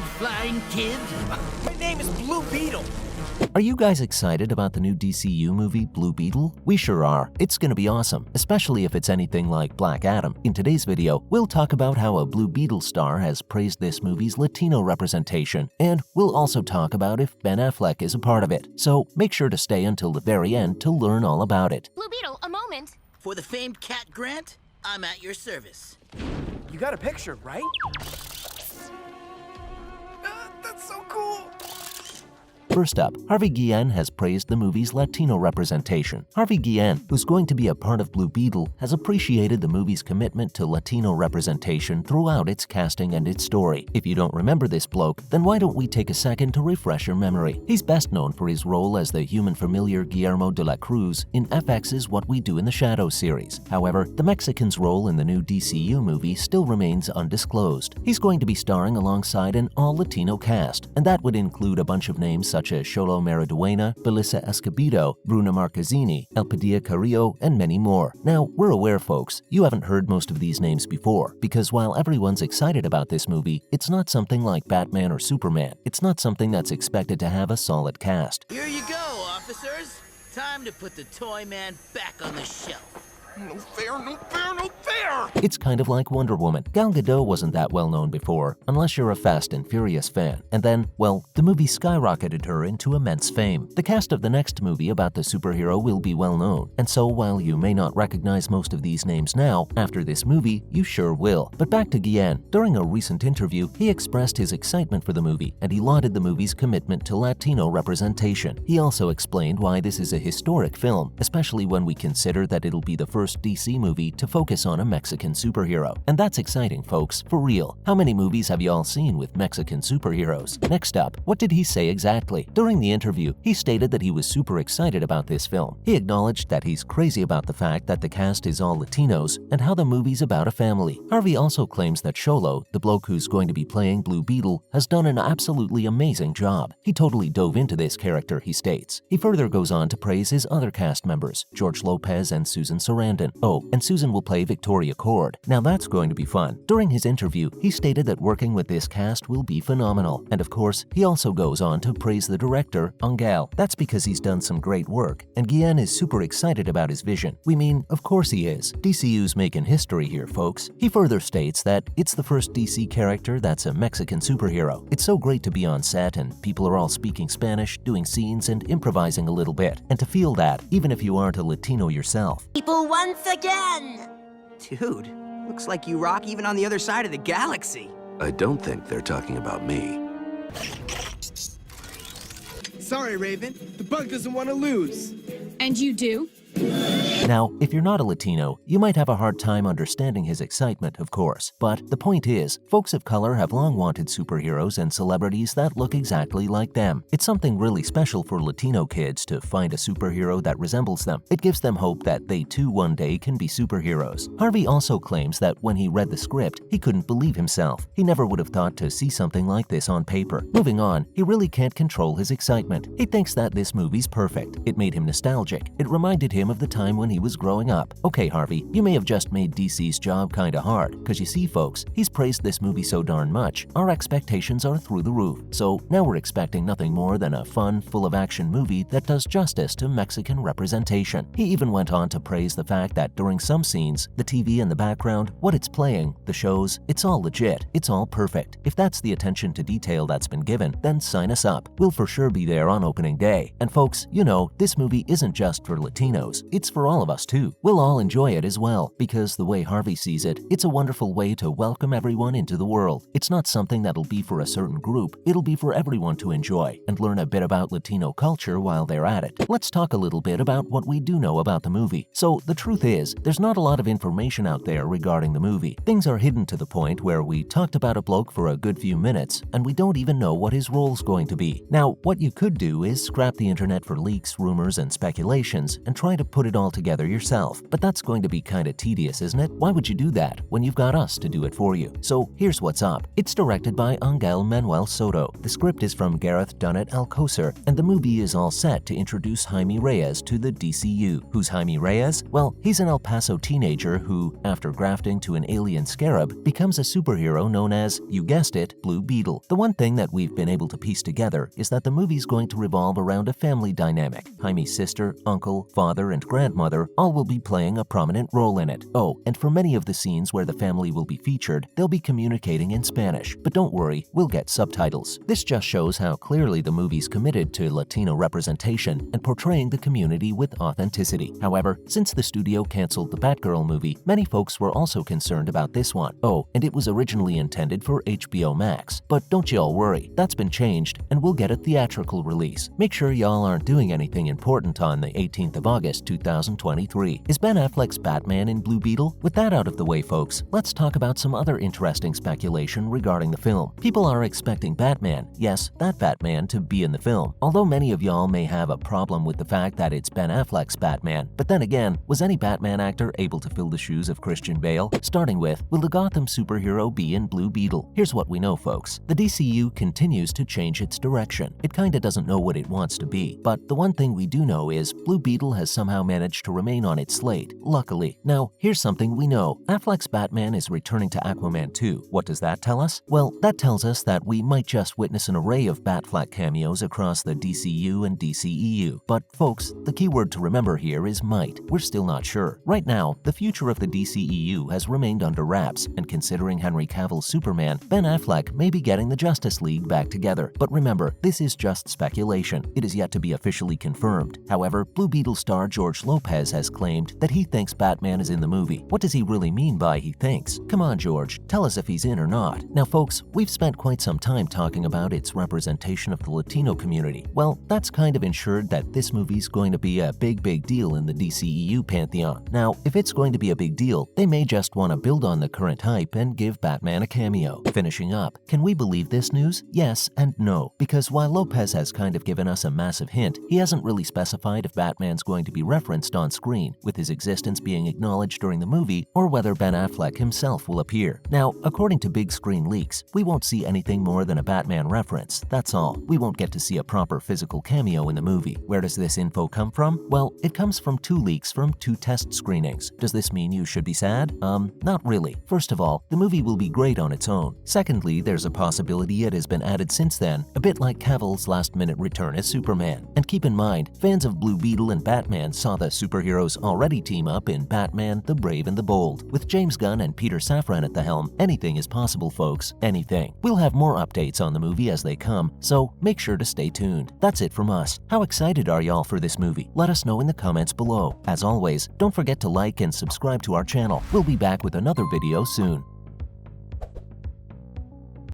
flying kid? My name is Blue Beetle. Are you guys excited about the new DCU movie, Blue Beetle? We sure are. It's gonna be awesome, especially if it's anything like Black Adam. In today's video, we'll talk about how a Blue Beetle star has praised this movie's Latino representation, and we'll also talk about if Ben Affleck is a part of it. So make sure to stay until the very end to learn all about it. Blue Beetle, a moment. For the famed Cat Grant, I'm at your service. You got a picture, right? That's so cool. First up, Harvey Guillén has praised the movie's Latino representation. Harvey Guillén, who's going to be a part of Blue Beetle, has appreciated the movie's commitment to Latino representation throughout its casting and its story. If you don't remember this bloke, then why don't we take a second to refresh your memory? He's best known for his role as the human familiar Guillermo de la Cruz in FX's What We Do in the Shadows series. However, the Mexican's role in the new DCU movie still remains undisclosed. He's going to be starring alongside an all-Latino cast, and that would include a bunch of names such as Xolo Maridueña, Belissa Escobedo, Bruna Marquezine, Elpidia Carrillo, and many more. Now, we're aware, folks, you haven't heard most of these names before, because while everyone's excited about this movie, it's not something like Batman or Superman. It's not something that's expected to have a solid cast. Here you go, officers. Time to put the toy man back on the shelf. No fair, no fair, no fair! It's kind of like Wonder Woman. Gal Gadot wasn't that well known before, unless you're a Fast and Furious fan. And then, well, the movie skyrocketed her into immense fame. The cast of the next movie about the superhero will be well known, and so while you may not recognize most of these names now, after this movie, you sure will. But back to Guillén. During a recent interview, he expressed his excitement for the movie, and he lauded the movie's commitment to Latino representation. He also explained why this is a historic film, especially when we consider that it'll be the first DC movie to focus on a Mexican superhero. And that's exciting, folks, for real. How many movies have you all seen with Mexican superheroes? Next up, what did he say exactly? During the interview, he stated that he was super excited about this film. He acknowledged that he's crazy about the fact that the cast is all Latinos and how the movie's about a family. Harvey also claims that Xolo, the bloke who's going to be playing Blue Beetle, has done an absolutely amazing job. He totally dove into this character, he states. He further goes on to praise his other cast members, George Lopez and Susan Sarandon. Oh, and Susan will play Victoria Cord. Now that's going to be fun. During his interview, he stated that working with this cast will be phenomenal. And of course, he also goes on to praise the director, Angel. That's because he's done some great work, and Guillén is super excited about his vision. We mean, of course he is. DCU's making history here, folks. He further states that it's the first DC character that's a Mexican superhero. It's so great to be on set and people are all speaking Spanish, doing scenes, and improvising a little bit. And to feel that, even if you aren't a Latino yourself. People once again! Dude, looks like you rock even on the other side of the galaxy. I don't think they're talking about me. Sorry, Raven. The bug doesn't want to lose. And you do? Now, if you're not a Latino, you might have a hard time understanding his excitement, of course. But the point is, folks of color have long wanted superheroes and celebrities that look exactly like them. It's something really special for Latino kids to find a superhero that resembles them. It gives them hope that they too one day can be superheroes. Harvey also claims that when he read the script, he couldn't believe himself. He never would have thought to see something like this on paper. Moving on, he really can't control his excitement. He thinks that this movie's perfect. It made him nostalgic. It reminded him of the time when he was growing up. Okay, Harvey, you may have just made DC's job kinda hard, cause you see folks, he's praised this movie so darn much, our expectations are through the roof. So now we're expecting nothing more than a fun, full of action movie that does justice to Mexican representation. He even went on to praise the fact that during some scenes, the TV in the background, what it's playing, the shows, it's all legit, it's all perfect. If that's the attention to detail that's been given, then sign us up. We'll for sure be there on opening day. And folks, you know, this movie isn't just for Latinos, it's for all of us too. We'll all enjoy it as well, because the way Harvey sees it, it's a wonderful way to welcome everyone into the world. It's not something that'll be for a certain group, it'll be for everyone to enjoy and learn a bit about Latino culture while they're at it. Let's talk a little bit about what we do know about the movie. So the truth is, there's not a lot of information out there regarding the movie. Things are hidden to the point where we talked about a bloke for a good few minutes, and we don't even know what his role's going to be. Now, what you could do is scrap the internet for leaks, rumors, and speculations, and try to put it all together together yourself. But that's going to be kinda tedious, isn't it? Why would you do that when you've got us to do it for you? So here's what's up. It's directed by Angel Manuel Soto. The script is from Gareth Dunnet-Alcocer, and the movie is all set to introduce Jaime Reyes to the DCU. Who's Jaime Reyes? Well, he's an El Paso teenager who, after grafting to an alien scarab, becomes a superhero known as, you guessed it, Blue Beetle. The one thing that we've been able to piece together is that the movie's going to revolve around a family dynamic. Jaime's sister, uncle, father, and grandmother all will be playing a prominent role in it. Oh, and for many of the scenes where the family will be featured, they'll be communicating in Spanish. But don't worry, we'll get subtitles. This just shows how clearly the movie's committed to Latino representation and portraying the community with authenticity. However, since the studio canceled the Batgirl movie, many folks were also concerned about this one. Oh, and it was originally intended for HBO Max. But don't y'all worry, that's been changed and we'll get a theatrical release. Make sure y'all aren't doing anything important on the 18th of August 2023. Is Ben Affleck's Batman in Blue Beetle? With that out of the way, folks, let's talk about some other interesting speculation regarding the film. People are expecting Batman, yes, that Batman, to be in the film. Although many of y'all may have a problem with the fact that it's Ben Affleck's Batman, but then again, was any Batman actor able to fill the shoes of Christian Bale? Starting with, will the Gotham superhero be in Blue Beetle? Here's what we know, folks. The DCU continues to change its direction. It kinda doesn't know what it wants to be, but the one thing we do know is Blue Beetle has somehow managed to remain on its slate, luckily. Now, here's something we know. Affleck's Batman is returning to Aquaman 2. What does that tell us? Well, that tells us that we might just witness an array of Batfleck cameos across the DCU and DCEU. But folks, the key word to remember here is might. We're still not sure. Right now, the future of the DCEU has remained under wraps, and considering Henry Cavill's Superman, Ben Affleck may be getting the Justice League back together. But remember, this is just speculation. It is yet to be officially confirmed. However, Blue Beetle star George Lopez has claimed that he thinks Batman is in the movie. What does he really mean by he thinks? Come on, George, tell us if he's in or not. Now folks, we've spent quite some time talking about its representation of the Latino community. Well, that's kind of ensured that this movie's going to be a big deal in the DCEU pantheon. Now, if it's going to be a big deal, they may just want to build on the current hype and give Batman a cameo. Finishing up, can we believe this news? Yes and no, because while Lopez has kind of given us a massive hint, he hasn't really specified if Batman's going to be referenced on screen, with his existence being acknowledged during the movie, or whether Ben Affleck himself will appear. Now, according to big screen leaks, we won't see anything more than a Batman reference, that's all. We won't get to see a proper physical cameo in the movie. Where does this info come from? Well, it comes from 2 leaks from 2 test screenings. Does this mean you should be sad? Not really. First of all, the movie will be great on its own. Secondly, there's a possibility it has been added since then, a bit like Cavill's last-minute return as Superman. And keep in mind, fans of Blue Beetle and Batman saw the superheroes already team up in Batman, the Brave and the Bold. With James Gunn and Peter Safran at the helm, anything is possible, folks. Anything. We'll have more updates on the movie as they come, so make sure to stay tuned. That's it from us. How excited are y'all for this movie? Let us know in the comments below. As always, don't forget to like and subscribe to our channel. We'll be back with another video soon.